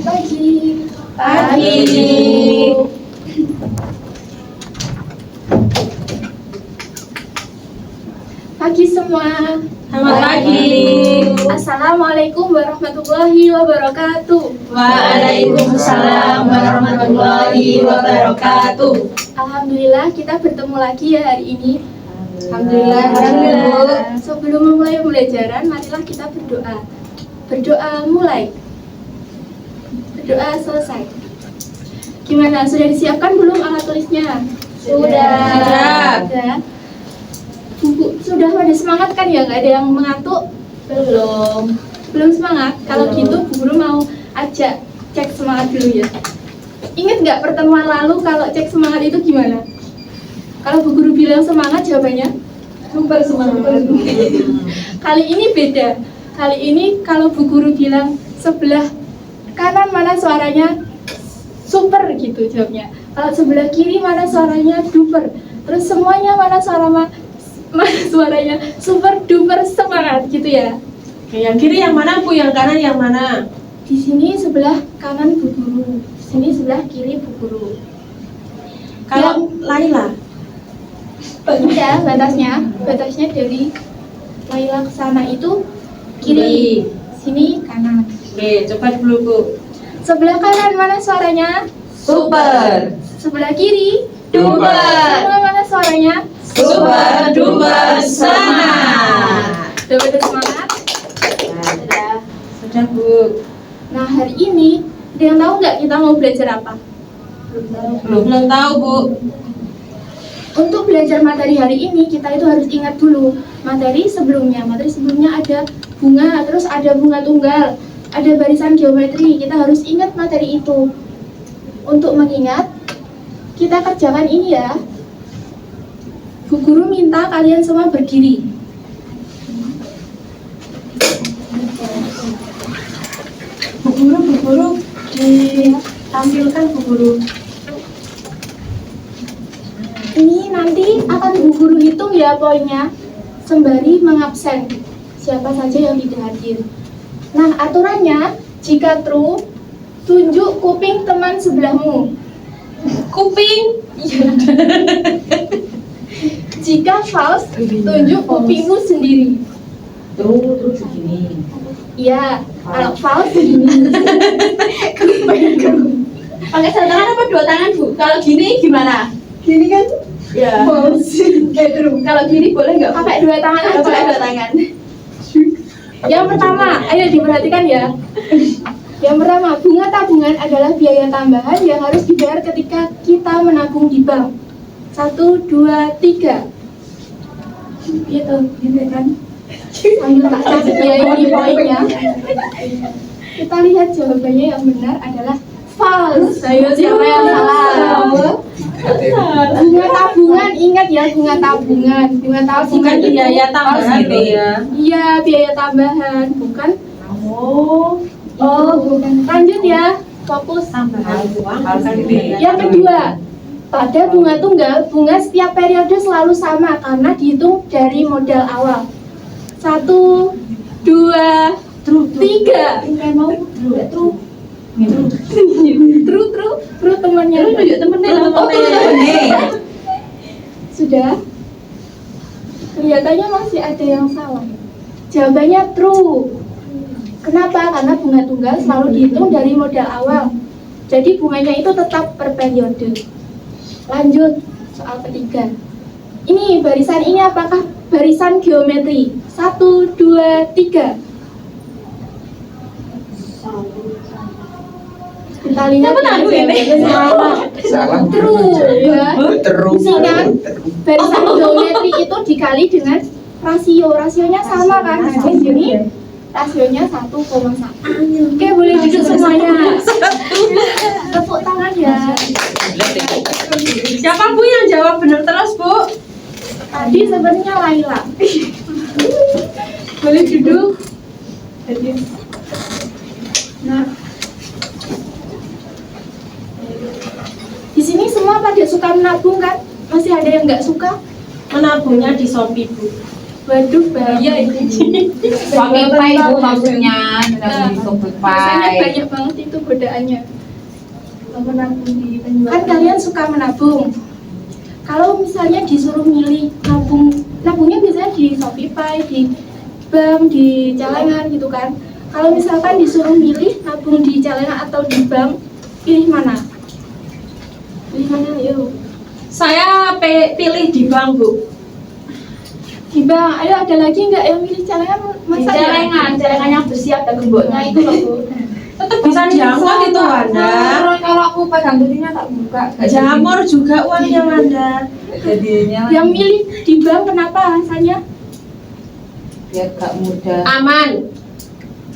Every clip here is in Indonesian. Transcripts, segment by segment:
Pagi. Pagi. Pagi semua. Selamat pagi. Assalamualaikum warahmatullahi wabarakatuh. Waalaikumsalam warahmatullahi wabarakatuh. Alhamdulillah kita bertemu lagi ya hari ini. Alhamdulillah. Sebelum memulai pembelajaran, marilah kita berdoa. Berdoa mulai. Berdoa selesai. Gimana? Sudah disiapkan belum alat tulisnya? Sudah. Sudah. Buku sudah pada semangat kan ya? Nggak ada yang mengantuk? Belum semangat. Kalau gitu Bu Guru mau ajak cek semangat dulu ya. Ingat nggak pertemuan lalu kalau cek semangat itu gimana? Kalau Bu Guru bilang semangat, jawabannya Super semangat. kali ini beda. Kali ini kalau Bu Guru bilang sebelah kanan mana suaranya super gitu jawabnya. Kalau sebelah kiri mana suaranya duper. Terus semuanya mana suaranya super duper semangat gitu ya. Oke, yang kiri yang mana Bu? Yang kanan yang mana? Di sini sebelah kanan Bu Guru, di sini sebelah kiri Bu Guru. Kalau Laila? Ya, batasnya dari Laila ke sana itu kiri, sini kanan. Oke, coba dulu Bu. Sebelah kanan mana suaranya? Super. Sebelah kiri? Duper. Semua mana suaranya? Super duper semangat. Sudah pada semangat? Sudah. Sudah Bu. Nah hari ini, ada yang tahu nggak kita mau belajar apa? Belum tahu Bu. Untuk belajar materi hari ini, kita itu harus ingat dulu materi sebelumnya. Materi sebelumnya ada bunga, terus ada bunga tunggal, ada barisan geometri. Kita harus ingat materi itu. Untuk mengingat, kita kerjakan ini ya. Bu Guru minta kalian semua berdiri. Bu Guru ditampilkan Bu Guru. Ini nanti akan Bu Guru hitung ya poinnya, sembari mengabsen siapa saja yang tidak hadir. Nah aturannya, jika true, tunjuk kuping teman sebelahmu. Kuping. Iya. Jika false, tunjuk kupingmu sendiri. Terus begini. Iya, kalau false begini. Pakai satu tangan apa dua tangan Bu? Kalau gini gimana? Gini kan? Ya. True. Kalau gini boleh nggak? Pakai dua tangan aja. Pakai dua tangan. Yang pertama, ayo diperhatikan ya. Yang pertama, bunga tabungan adalah biaya tambahan yang harus dibayar ketika kita menabung di bank. 1, 2, 3. Gitu kan? Sambil tak catat ya ini poinnya. Kita lihat jawabannya yang benar adalah false. Ayo siapa yang salah? Bunga tabungan, ingat ya bunga tabungan. Bunga tabungan itu biaya tambahan gitu ya. Iya, biaya tambahan, bukan. Oh, Bukan. Lanjut ya, fokus. tambahan uang. Yang kedua, pada bunga tunggal, bunga setiap periode selalu sama karena dihitung dari modal awal. 1, 2, 3. Mau true. True temannya. Tunjuk temennya. Sudah. Kelihatannya masih ada yang salah. Jawabannya true. Kenapa? Karena bunga tunggal selalu dihitung dari modal awal. Jadi bunganya itu tetap per periode. Lanjut, soal ketiga. Ini barisan ini apakah barisan geometri? 1, 2, 3. Kita lihat Salah. true ya. Terus. Ini kan barisan geometri itu dikali dengan rasionya sama kan? Nah, di sini rasionya 1,1. Oke, boleh duduk semuanya. Tepuk tangan ya. Siapa Bu yang jawab benar terus Bu? Tadi sebenarnya Laila. Boleh duduk. Nah, di sini semua pada suka menabung kan? Masih ada yang nggak suka? Menabungnya di Shopee Bu. Waduh, bahaya ini. Shopify itu maksudnya Nah, di biasanya Shopify. banyak banget itu godaannya. menabung di penjualan. Kan kalian suka menabung. Kalau misalnya disuruh milih nabungnya biasanya di Shopify, di bank, di celengan gitu kan. Kalau misalkan disuruh milih nabung di celengan atau di bank, pilih mana? Pilih mana, yuk? Saya pilih di bank, Bu. Di bank. Ayo, ada lagi nggak yang milih celengan? Di celengan yang bersih ada gemboknya itu loh, Bu. Tetap bisa diangkat itu Wanda. Kalau aku pegang jadinya tak buka. Jamur juga uangnya Wanda. Jadinya Yang milih di bank kenapa alasannya? biar gak mudah. Aman.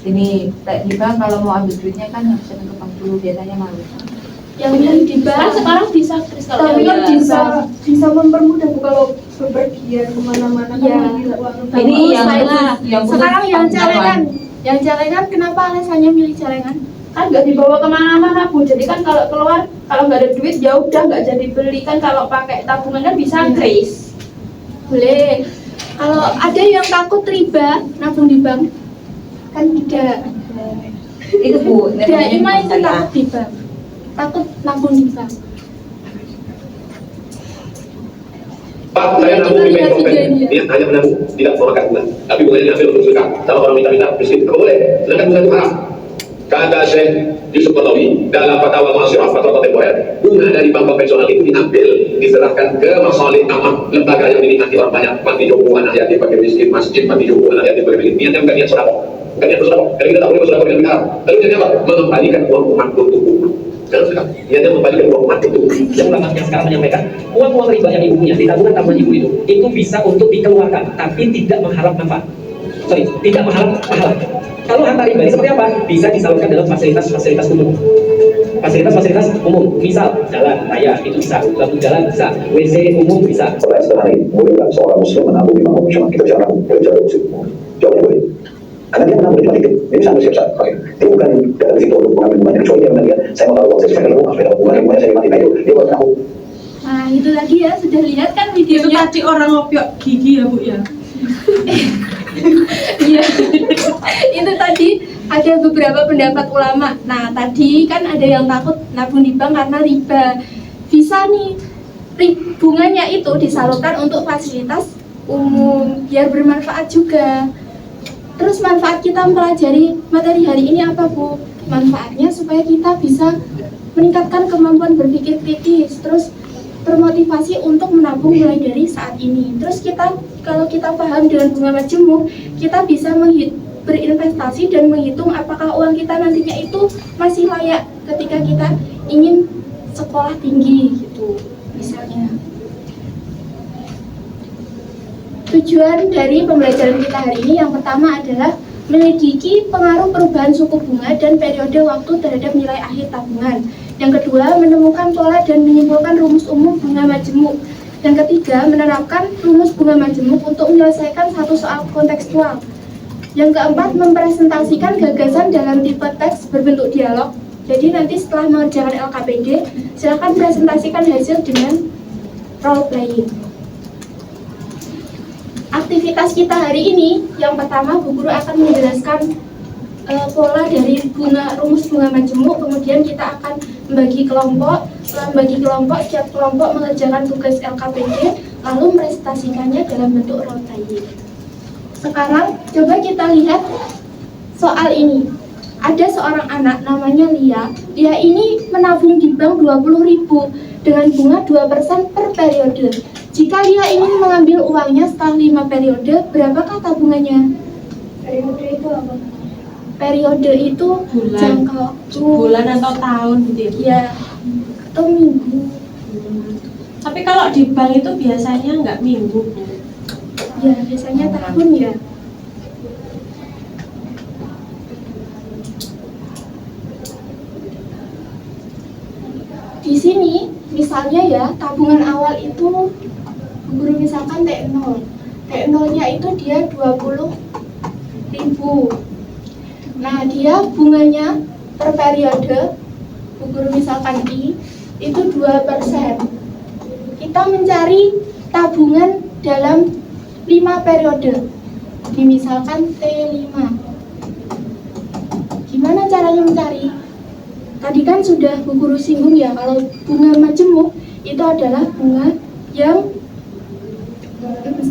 Ini kayak di bank kalau mau ambil duitnya kan harus ke bank dulu, biasanya malu. Yang milih di Kan bank. sekarang bisa Kris kalau Tapi yang kan di bisa bank. bisa mempermudah Bu kalau bepergian kemana-mana kan Iya. ambil uang bank. Ini Bagus, yang baiklah. khusus- yang khusus Sekarang yang pengetahuan. celengan. Yang celengan kenapa alasannya milih celengan? Kan nggak dibawa kemana-mana, Bu. Jadi kan kalau keluar, kalau nggak ada duit ya udah nggak jadi beli. Kan kalau pakai tabungan kan bisa Kris. Boleh. Kalau ada yang takut riba nabung di bank, kan tidak. Itu Bu, Daima itu takut di bank, takut nabung di bank. Pak, saya nabung di bank konven. Niat hanya menabung, tidak memakan bunga. Tapi bunganya diambil untuk sedekah. Sama orang minta-minta miskin. Apa boleh? Sedangkan bunga itu haram. Kata Syekh Yusuf Qaradawi dalam fatwa muasirah fatwa kontemporer, bunga dari bank konvensional itu diambil, diserahkan ke masalih amah, lembaga yang dinikmati orang banyak, panti jompo, anak yatim, fakir miskin, masjid, panti jompo, anak yatim, fakir miskin. Niatnya bukan niat sedekah, bukan niat bersedekah. Karena kita tak boleh bersedekah dengan haram. Lalu niatnya apa? Mengembalikan uang umat untuk umat. Jangan sedekah. Niatnya mengembalikan uang umat untuk umat. Yang ulama yang sekarang menyampaikan uang-uang riba yang ibu punya di tabungan ibu itu bisa untuk dikeluarkan tapi tidak mengharap manfaat. Tidak mengharap pahala. Kalau harta riba ini seperti apa? Bisa disalurkan dalam fasilitas-fasilitas umum. Fasilitas-fasilitas umum, misal jalan raya itu bisa, lampu jalan bisa, WC umum bisa. Pertanyaan sederhana ini, boleh nggak seorang muslim menabung di bank konvensional? Kita bicara nabung, boleh bicara muslim. Jawabnya boleh. Karena dia menabung cuma dikit. Ini sama siap saat. Dia bukan dari situ untuk mengambil bunganya, kecuali dia bilang saya mau tahu uang saya supaya rumah, supaya bunganya saya nikmati. Nah itu dia buat menabung. Nah itu lagi ya, sudah lihat kan Itu videonya? tadi orang ngopiok gigi ya Bu ya. Iya. Itu tadi ada beberapa pendapat ulama. Nah tadi kan ada yang takut nabung di bank karena riba. Bisa nih bunganya itu disalurkan untuk fasilitas umum biar bermanfaat juga. Terus manfaat kita mempelajari materi hari ini apa Bu? Manfaatnya supaya kita bisa meningkatkan kemampuan berpikir kritis, terus termotivasi untuk menabung mulai dari saat ini. Terus kalau kita paham dengan bunga majemuk, kita bisa berinvestasi dan menghitung apakah uang kita nantinya itu masih layak ketika kita ingin sekolah tinggi gitu misalnya. Tujuan dari pembelajaran kita hari ini yang pertama adalah menyelidiki pengaruh perubahan suku bunga dan periode waktu terhadap nilai akhir tabungan. Yang kedua, menemukan pola dan menyimpulkan rumus umum bunga majemuk. Yang ketiga, menerapkan rumus bunga majemuk untuk menyelesaikan satu soal kontekstual. Yang keempat, mempresentasikan gagasan dalam tipe teks berbentuk dialog. Jadi nanti setelah mengerjakan LKPD, silakan presentasikan hasil dengan role playing. Aktivitas kita hari ini, yang pertama Bu Guru akan menjelaskan pola dari rumus bunga majemuk, kemudian kita akan membagi kelompok. Setelah membagi kelompok, setiap kelompok mengerjakan tugas LKPD, lalu presentasikannya dalam bentuk role playing. Sekarang coba kita lihat soal ini. Ada seorang anak namanya Lia. Lia ini menabung di bank 20.000 dengan bunga 2% per periode. Jika Lia ingin mengambil uangnya setelah 5 periode, berapakah tabungannya? Periode itu apa? Periode itu Bulan. jangka waktu. Bulan atau tahun gitu ya. Ya, atau minggu. Tapi kalau di bank itu biasanya nggak minggu Bu. Ya, biasanya tahun ya. Di sini, misalnya ya, tabungan awal itu guru misalkan T0. T0-nya itu dia 20.000. Nah, dia bunganya per periode, guru misalkan I, itu 2%. Kita mencari tabungan dalam 5 periode. Dimisalkan T5. Gimana caranya mencari? Tadi kan sudah Bu Guru singgung ya, kalau bunga majemuk itu adalah bunga yang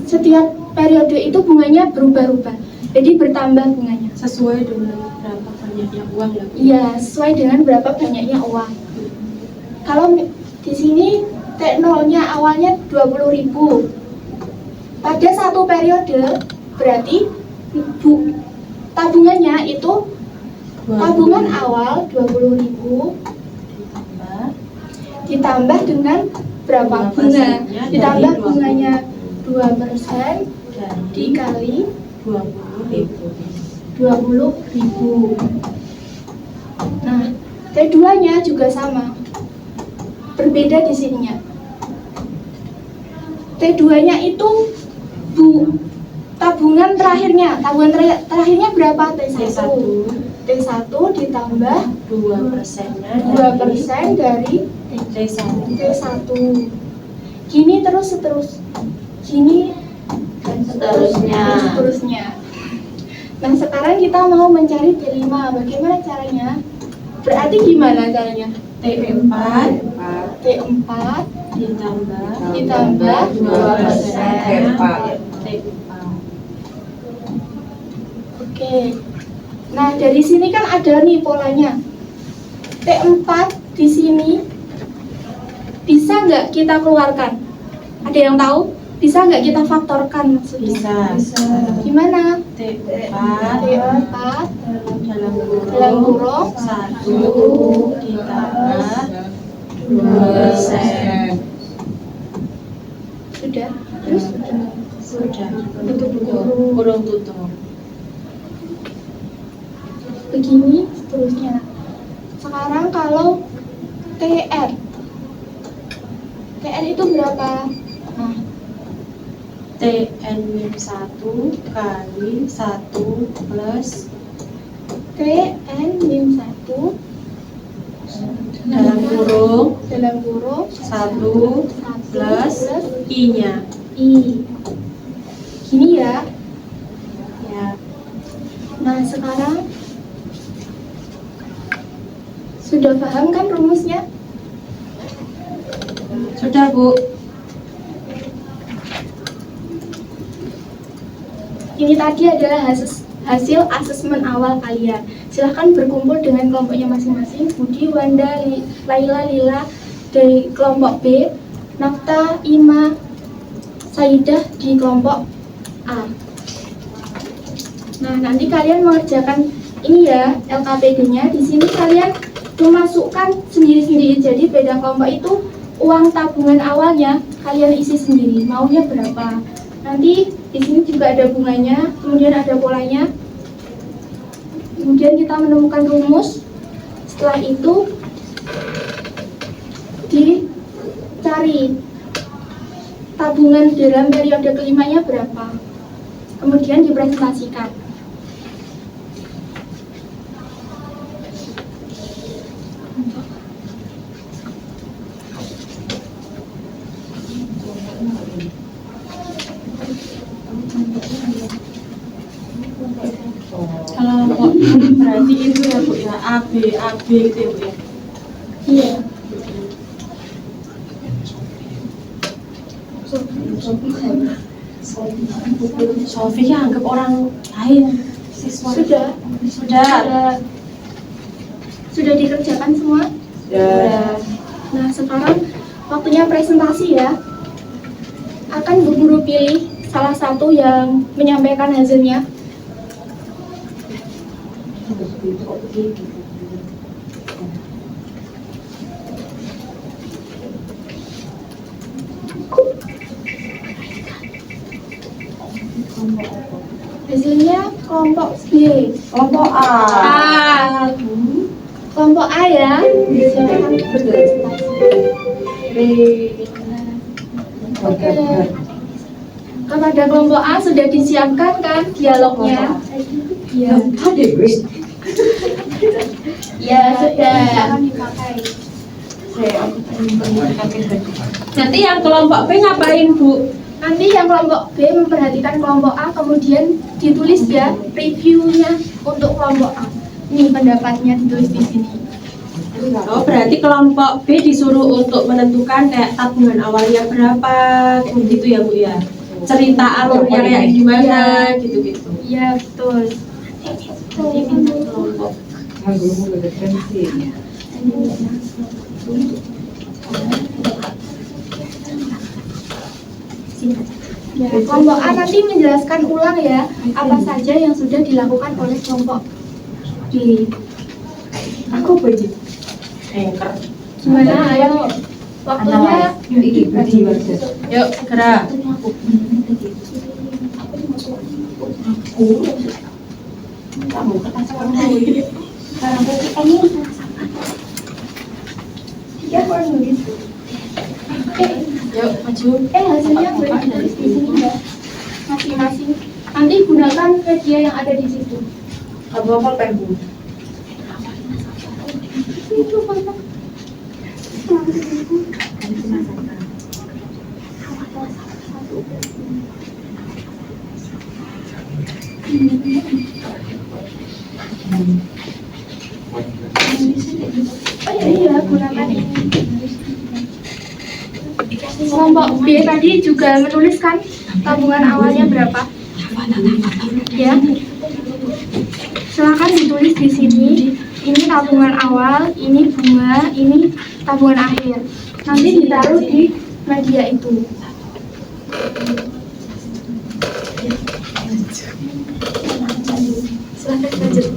setiap periode itu bunganya berubah-ubah. Jadi bertambah bunganya. Sesuai dengan berapa banyaknya uang ya. Iya, sesuai dengan berapa banyaknya uang. Kalau di sini T0-nya awalnya 20.000. Pada satu periode berarti tabungannya itu tabungan awal 20.000 ditambah dengan berapa bunga? Ditambah bunganya 2% dikali 20.000. Nah, T2-nya juga sama. Berbeda di sininya. T2-nya itu tabungan terakhirnya. Tabungan terakhirnya berapa? T1. T1 ditambah 2%-nya 2% dari T1. Gini terus gini dan seterusnya. Nah, sekarang kita mau mencari T5. Bagaimana caranya? Berarti gimana caranya? T4 ditambah 2% Oke. Nah, dari sini kan ada nih polanya. T4 di sini bisa nggak kita keluarkan? Ada yang tahu? Bisa nggak kita faktorkan maksudnya? Bisa. Gimana? T4 dalam kurung 1 ditambah 2%. Sudah. Terus Sudah. tutup kurung. Kurung tutup. Begini seterusnya. Sekarang kalau TR itu berapa? Nah, TN-1 kali 1 plus TN-1 dalam kurung dalam kurung 1 plus I-nya. I. Gini ya. Ya. Nah, sekarang sudah paham kan rumusnya? Sudah, Bu. Ini tadi adalah hasil asesmen awal kalian. Silahkan berkumpul dengan kelompoknya masing-masing. Budi, Wanda, Laila, Lila dari kelompok B, Nafta, Ima, Saidah di kelompok A. Nah, nanti kalian mengerjakan ini ya, LKPD-nya. Di sini kalian memasukkan sendiri-sendiri. Jadi beda kelompok itu uang tabungan awalnya kalian isi sendiri. Maunya berapa? Nanti di sini juga ada bunganya, kemudian ada polanya. Kemudian kita menemukan rumus. Setelah itu dicari tabungan dalam periode kelimanya berapa. Kemudian dipresentasikan. Kalau kok berarti itu ya, Bu ya, AB itu ya, Bu ya. Iya. Sofi ya anggap orang lain siswa. Sudah dikerjakan semua? Nah, sekarang waktunya presentasi ya. Akan Bu Guru pilih salah satu yang menyampaikan hasilnya. Hasilnya kelompok B. Kelompok A. Kelompok A ya. Silakan berpresentasi. Oke. Kepada kelompok A sudah disiapkan kan dialognya? Iya. Ya sudah. Nanti yang kelompok B ngapain, Bu? Nanti yang kelompok B memperhatikan kelompok A, kemudian ditulis ya reviewnya untuk kelompok A. Ini pendapatnya ditulis di sini. Oh, berarti kelompok B disuruh untuk menentukan kayak tabungan awalnya berapa, kayak gitu ya Bu ya. Cerita alurnya kayak gimana, gitu-gitu. Iya betul. Nanti minta kelompok. Ya, kelompok A nanti menjelaskan ulang ya apa saja yang sudah dilakukan oleh kelompok B. Aku baju. Anchor. Gimana? Ayo waktunya. Yuk, segera. Yuk, maju. Hasilnya boleh ditulis di sini enggak? Masing-masing. Nanti gunakan media yang ada di situ. Apa pen Bu? Itu apa? Oh iya, gunakan ini. Kelompok B tadi juga menuliskan tabungan awalnya berapa? Ya. Silakan ditulis di sini. Ini tabungan awal, ini bunga, ini tabungan akhir. Nanti ditaruh di media itu. Silakan lanjut.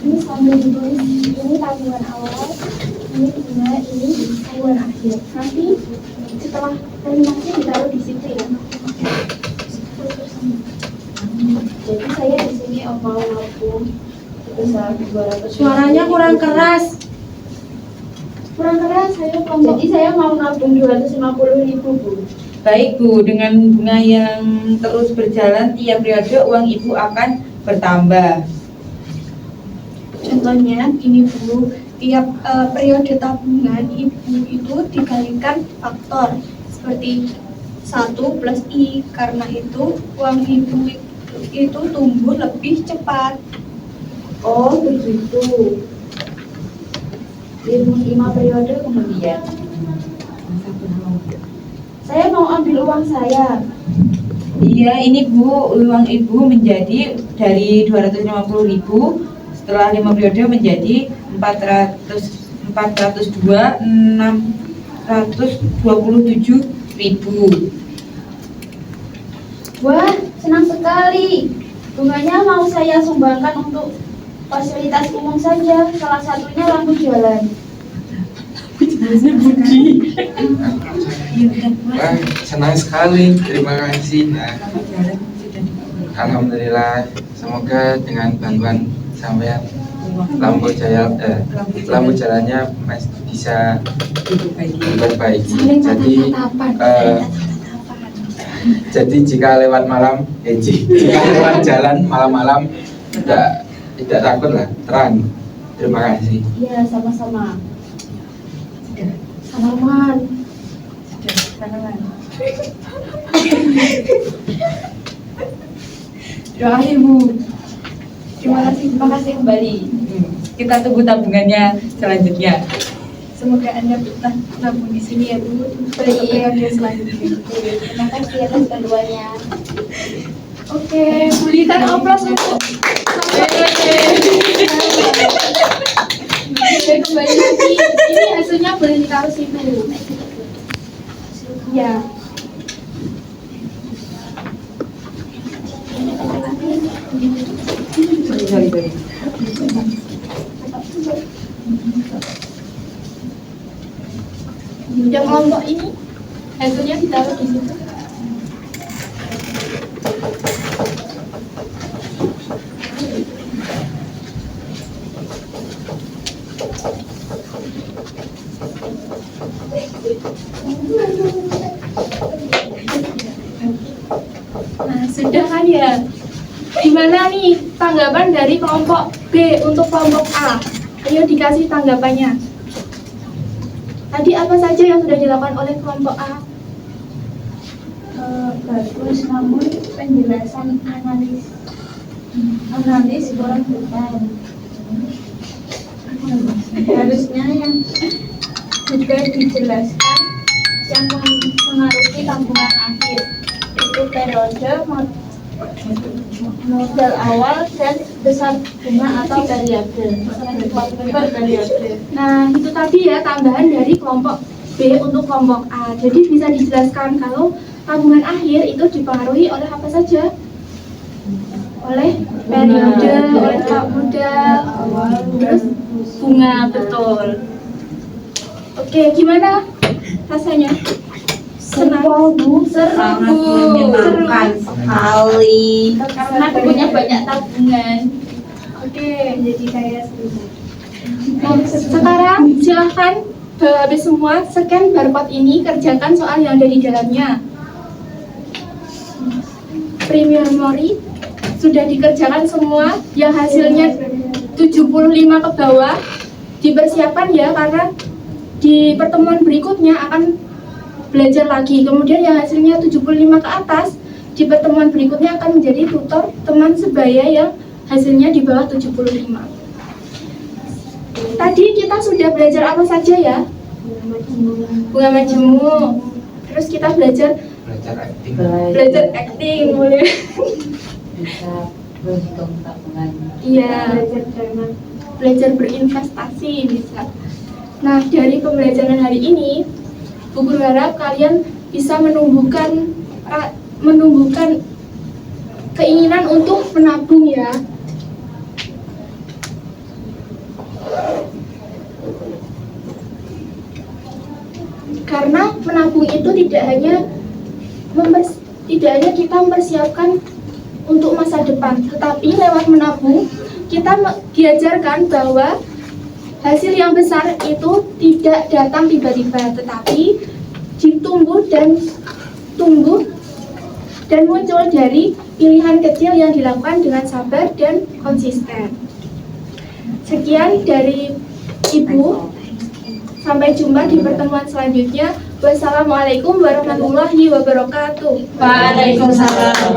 Ini sambil ditulis, ini tabungan awal, ini bunga, ini tabungan akhir. Nanti setelah terminasi ditaruh di situ ya. Jadi saya di sini mau nabung sebesar 200. Suaranya kurang keras. Kurang keras saya kelompok. Jadi saya mau nabung 250.000 Bu. Baik Bu, dengan bunga yang terus berjalan tiap periode uang Ibu akan bertambah. Contohnya ini Bu, tiap periode tabungan Ibu itu dikalikan faktor seperti 1 plus I, karena itu uang Ibu itu tumbuh lebih cepat. Oh begitu. 5 periode kemudian. Saya mau ambil uang saya. Iya, ini Bu, uang Ibu menjadi dari 250.000 setelah 5 periode menjadi 402.627.000. Wah, senang sekali. Bunganya mau saya sumbangkan untuk fasilitas umum saja. Salah satunya lampu jalan. Wah, senang sekali. Terima kasih. Nah, alhamdulillah. Semoga dengan bantuan sampean lampu jalannya bisa diperbaiki. Jadi jika lewat malam, jika lewat jalan malam-malam tidak takut lah, terang. Terima kasih. Iya, sama-sama. Salaman. Doa Ibu. Terima kasih kembali. Kita tunggu tabungannya selanjutnya. Semoga Anda betah nabung di sini ya Bu. Baik. Periode selanjutnya. Terima kasih atas bantuannya. Oke, berikan aplaus untuk kembali lagi. Ini hasilnya boleh ditaruh situ. Ya. Sorry. Yang kelompok ini hasilnya ditaruh di situ. Nah, sudah kan ya? Gimana nih tanggapan dari kelompok B untuk kelompok A? Ayo dikasih tanggapannya. Tadi apa saja yang sudah dilakukan oleh kelompok A? bagus, namun penjelasan analis kurang detail. Harusnya yang juga dijelaskan yang mengaruhi tabungan akhir itu periode, modal awal, dan besar bunga atau variabel. Nah, itu tadi ya tambahan dari kelompok B untuk kelompok A. Jadi bisa dijelaskan kalau tabungan akhir itu dipengaruhi oleh apa saja? Oleh periode, oleh modal, terus bunga, betul. Oke, gimana rasanya? Senang, Bu? Sangat menyenangkan sekali. Karena punya banyak tabungan. Oke. Jadi kayak Nah, sekarang silahkan habis semua scan barcode ini, kerjakan soal yang ada di dalamnya. Pre-memory sudah dikerjakan semua, yang hasilnya 75 ke bawah dipersiapkan ya, karena di pertemuan berikutnya akan belajar lagi. Kemudian yang hasilnya 75 ke atas di pertemuan berikutnya akan menjadi tutor teman sebaya yang hasilnya di bawah 75. Tadi kita sudah belajar apa saja ya? Bunga majemuk. Terus kita belajar acting. belajar acting, boleh. Bisa berhitung tabungan. Iya, belajar berinvestasi bisa. Nah, dari pembelajaran hari ini, Bu Guru harap kalian bisa menumbuhkan keinginan untuk menabung ya. Karena menabung itu tidak hanya kita mempersiapkan untuk masa depan, tetapi lewat menabung kita diajarkan bahwa hasil yang besar itu tidak datang tiba-tiba, tetapi tumbuh dan muncul dari pilihan kecil yang dilakukan dengan sabar dan konsisten. Sekian dari Ibu. Sampai jumpa di pertemuan selanjutnya. Wassalamualaikum warahmatullahi wabarakatuh. Waalaikumsalam.